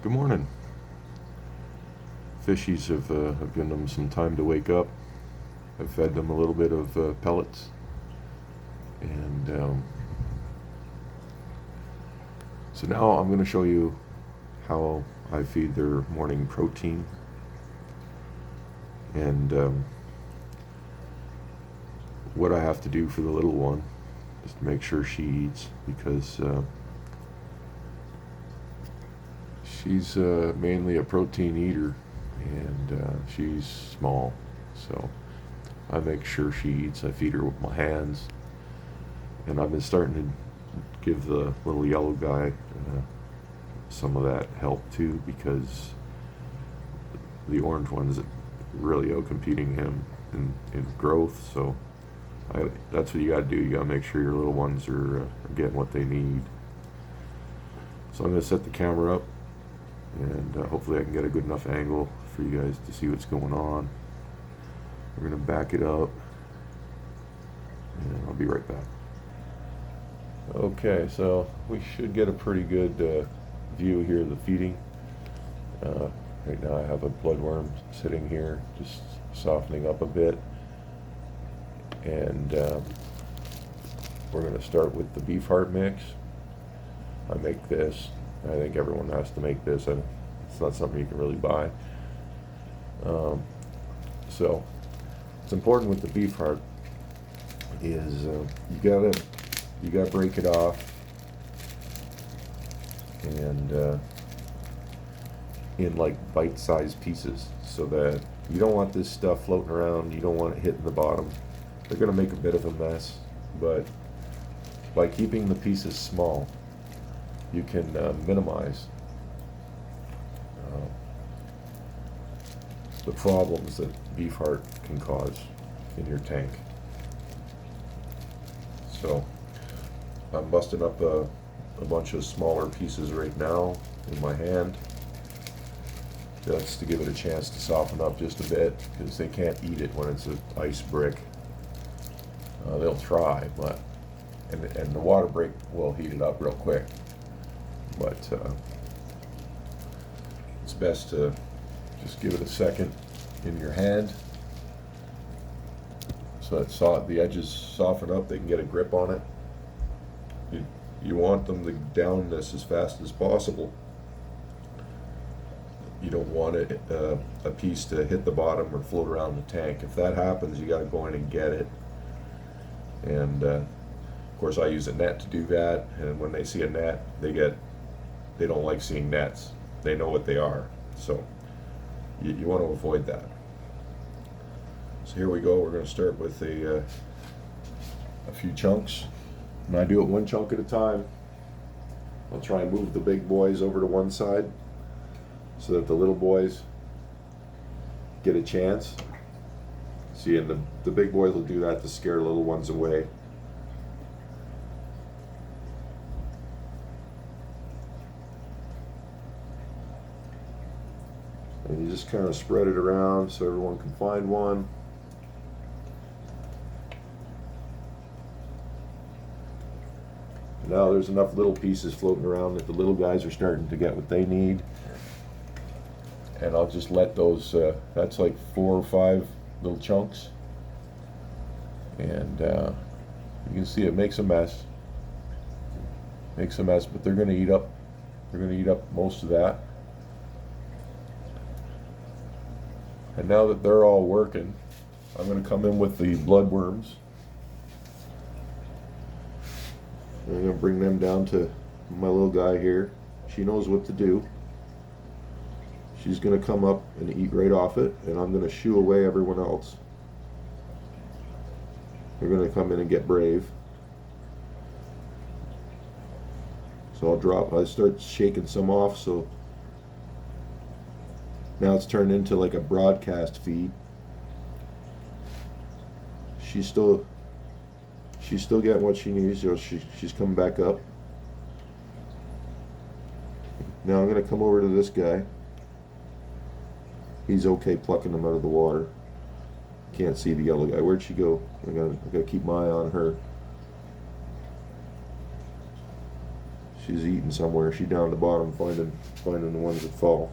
Good morning. Fishies have given them some time to wake up. I've fed them a little bit of pellets, and so now I'm going to show you how I feed their morning protein, and what I have to do for the little one is to make sure she eats, because she's mainly a protein eater, and she's small, so I make sure she eats. I feed her with my hands, and I've been starting to give the little yellow guy some of that help too, because the orange one's really outcompeting him in growth. So that's what you got to do. You got to make sure your little ones are getting what they need. So I'm going to set the camera up, and hopefully I can get a good enough angle for you guys to see what's going on. We're going to back it up, and I'll be right back. Okay, so we should get a pretty good view here of the feeding. Right now I have a bloodworm sitting here, just softening up a bit, and we're going to start with the beef heart mix. I make this. I think everyone has to make this. It's not something you can really buy. So it's important with the beef heart is you gotta break it off, and in like bite-sized pieces, so that you don't want this stuff floating around. You don't want it hitting the bottom. They're gonna make a bit of a mess, but by keeping the pieces small, you can minimize the problems that beef heart can cause in your tank. So I'm busting up a bunch of smaller pieces right now in my hand, just to give it a chance to soften up just a bit, because they can't eat it when it's an ice brick. They'll try, but and the water break will heat it up real quick. But it's best to just give it a second in your hand, so that the edges soften up. They can get a grip on it. You want them to down this as fast as possible. You don't want a piece to hit the bottom or float around the tank. If that happens, you got to go in and get it. And of course, I use a net to do that. And when they see a net, they don't like seeing nets. They know what they are. So you want to avoid that. So here we go. We're going to start with a few chunks. And I do it one chunk at a time. I'll try and move the big boys over to one side so that the little boys get a chance. See, and the big boys will do that to scare little ones away. And you just kind of spread it around so everyone can find one. Now there's enough little pieces floating around that the little guys are starting to get what they need. And I'll just let those, that's like 4 or 5 little chunks. And you can see it makes a mess. But they're going to eat up. They're going to eat up most of that. And now that they're all working, I'm going to come in with the bloodworms. I'm going to bring them down to my little guy here. She knows what to do. She's going to come up and eat right off it, and I'm going to shoo away everyone else. They're going to come in and get brave. So I start shaking some off, so now it's turned into like a broadcast feed. She's still getting what she needs. She's coming back up. Now I'm going to come over to this guy. He's okay plucking them out of the water. Can't see the yellow guy. Where'd she go? I gotta keep my eye on her. She's eating somewhere. She's down the bottom finding the ones that fall.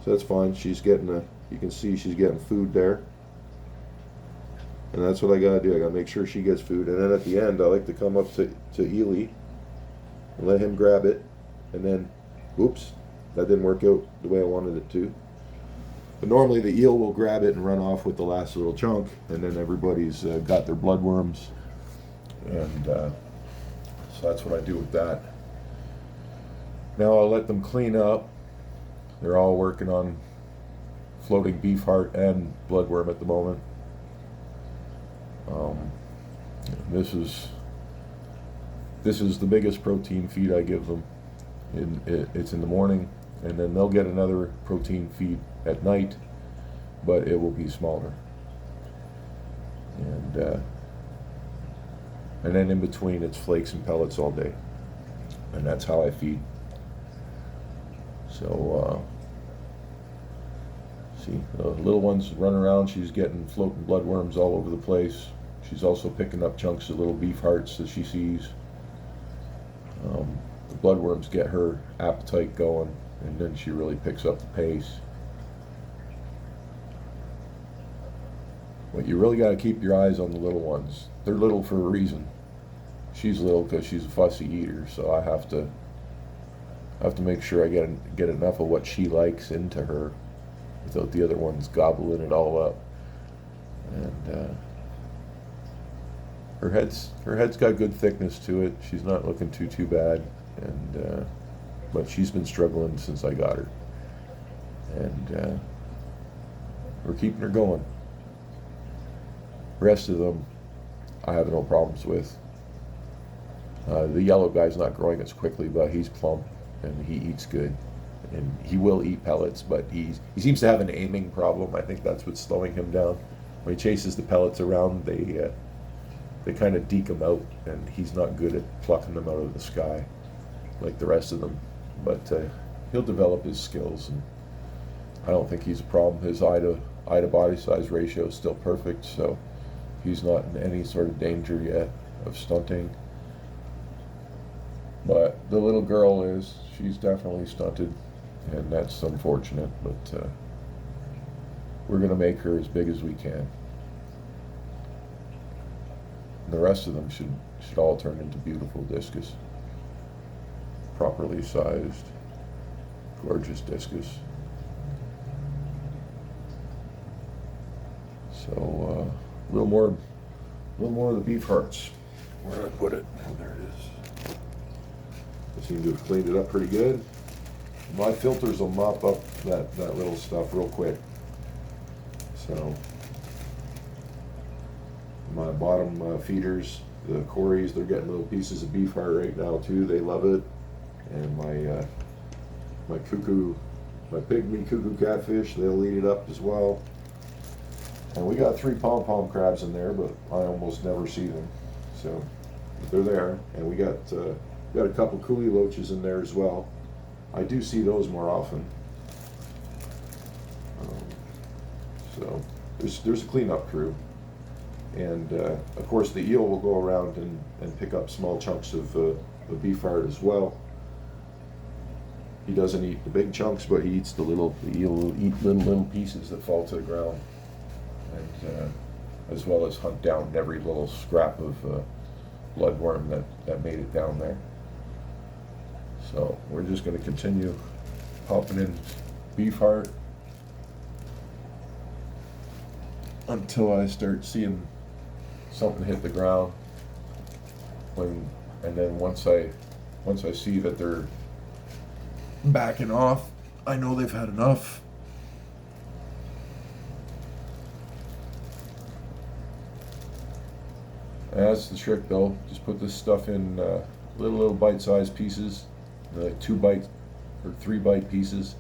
So that's fine. She's getting you can see she's getting food there. And that's what I gotta do. I gotta make sure she gets food. And then at the end, I like to come up to Ely and let him grab it. And then, whoops, that didn't work out the way I wanted it to. But normally the eel will grab it and run off with the last little chunk. And then everybody's got their bloodworms. And so that's what I do with that. Now I'll let them clean up. They're all working on floating beef heart and bloodworm at the moment. This is the biggest protein feed I give them. It's in the morning, and then they'll get another protein feed at night, but it will be smaller. And then in between, it's flakes and pellets all day, and that's how I feed. So see, the little one's running around. She's getting floating bloodworms all over the place. She's also picking up chunks of little beef hearts that she sees. The bloodworms get her appetite going, and then she really picks up the pace. But you really got to keep your eyes on the little ones. They're little for a reason. She's little because she's a fussy eater, so I have to make sure I get enough of what she likes into her without the other ones gobbling it all up. And her head's got good thickness to it. She's not looking too bad, and but she's been struggling since I got her, and we're keeping her going. The rest of them I have no problems with. The yellow guy's not growing as quickly, but he's plump and he eats good, and he will eat pellets, but he seems to have an aiming problem. I think that's what's slowing him down. When he chases the pellets around, they kind of deke him out, and he's not good at plucking them out of the sky like the rest of them. But he'll develop his skills, and I don't think he's a problem. His eye to body size ratio is still perfect, so he's not in any sort of danger yet of stunting. But the little girl she's definitely stunted, and that's unfortunate, but we're going to make her as big as we can. The rest of them should all turn into beautiful discus. Properly sized, gorgeous discus. So a little more of the beef hearts. Where did I put it? Oh, there it is. I seem to have cleaned it up pretty good. My filters will mop up that little stuff real quick. So my bottom feeders, the Corys, they're getting little pieces of beef heart right now too. They love it. And my pygmy cuckoo catfish, they'll eat it up as well. And we got 3 pom-pom crabs in there, but I almost never see them. So they're there. And we got a couple coolie loaches in there as well. I do see those more often. So there's a cleanup crew. And of course the eel will go around and pick up small chunks of beef heart as well. He doesn't eat the big chunks, but he eats the eel will eat little pieces that fall to the ground. And as well as hunt down every little scrap of bloodworm that made it down there. So we're just going to continue popping in beef heart until I start seeing something hit the ground. And then once I see that they're backing off, I know they've had enough. And that's the trick, though. Just put this stuff in little bite-sized pieces, like 2-bite or 3-bite pieces,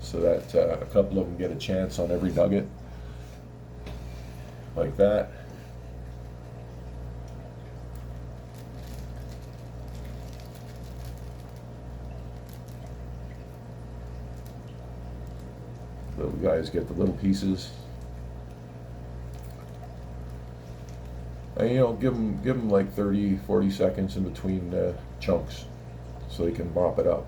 so that a couple of them get a chance on every nugget, like that. Little guys get the little pieces. And give them like 30-40 seconds in between chunks, so they can mop it up.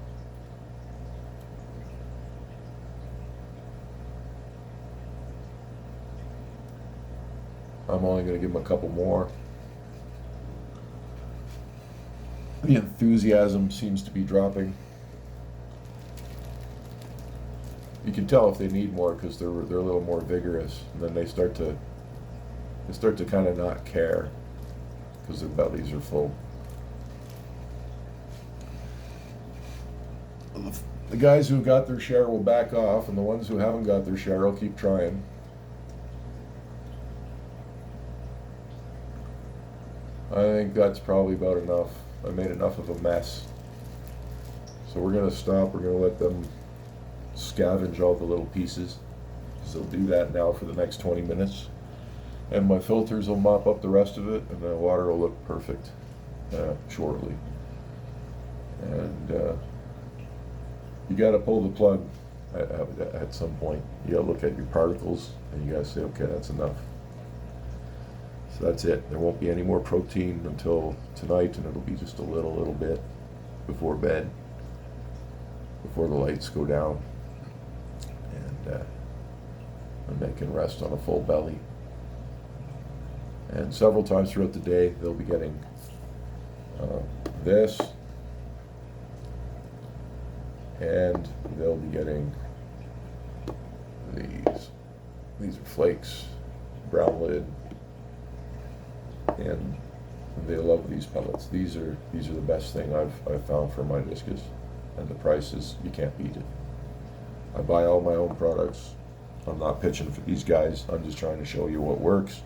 I'm only going to give them a couple more. The enthusiasm seems to be dropping. You can tell if they need more because they're a little more vigorous, and then they start to kind of not care because their bellies are full. The guys who got their share will back off, and the ones who haven't got their share will keep trying. I think that's probably about enough. I made enough of a mess. So we're going to stop. We're going to let them scavenge all the little pieces, because they'll do that now for the next 20 minutes. And my filters will mop up the rest of it, and the water will look perfect shortly. And you got to pull the plug at some point. You got to look at your particles, and you got to say, okay, that's enough. So that's it. There won't be any more protein until tonight, and it'll be just a little bit before bed, before the lights go down, and they can rest on a full belly. And several times throughout the day, they'll be getting this, and they'll be getting these. These are flakes, brown lid. And they love these pellets. These are the best thing I've found for my discus, and the prices, you can't beat it. I buy all my own products. I'm not pitching for these guys. I'm just trying to show you what works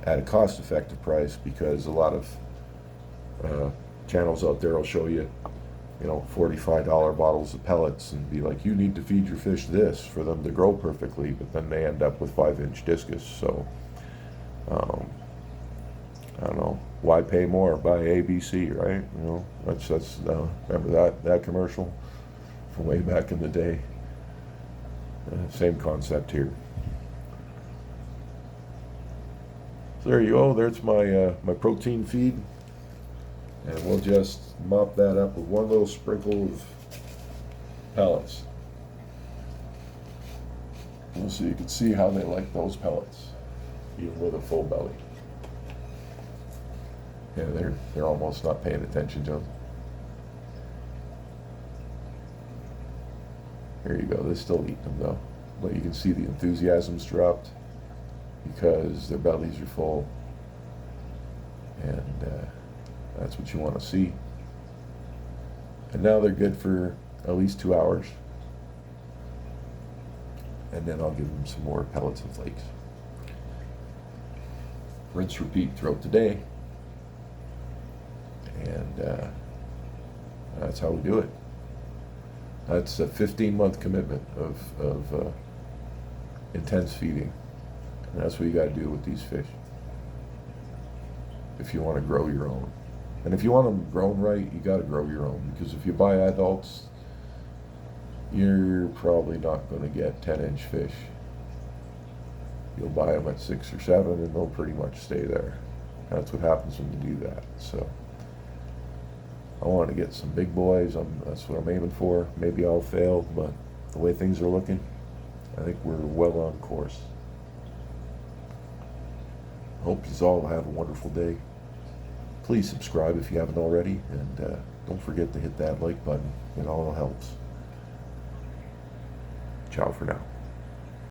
at a cost-effective price, because a lot of channels out there will show you, $45 bottles of pellets and be like, you need to feed your fish this for them to grow perfectly, but then they end up with 5-inch discus. So I don't know, why pay more? Buy ABC, right? That's remember that commercial from way back in the day. Same concept here. So there you go. There's my my protein feed, and we'll just mop that up with one little sprinkle of pellets. So you can see how they like those pellets, even with a full belly. Yeah, they're almost not paying attention to them. There you go. They're still eating them though, but you can see the enthusiasm's dropped because their bellies are full, and that's what you want to see. And now they're good for at least 2 hours, and then I'll give them some more pellets and flakes. Rinse, repeat throughout the day. And that's how we do it. That's a 15-month commitment of intense feeding. And that's what you got to do with these fish if you want to grow your own. And if you want them grown right, you got to grow your own. Because if you buy adults, you're probably not going to get 10-inch fish. You'll buy them at 6 or 7, and they'll pretty much stay there. That's what happens when you do that. So I want to get some big boys. That's what I'm aiming for. Maybe I'll fail, but the way things are looking, I think we're well on course. Hope you all have a wonderful day. Please subscribe if you haven't already, and don't forget to hit that like button. It all helps. Ciao for now.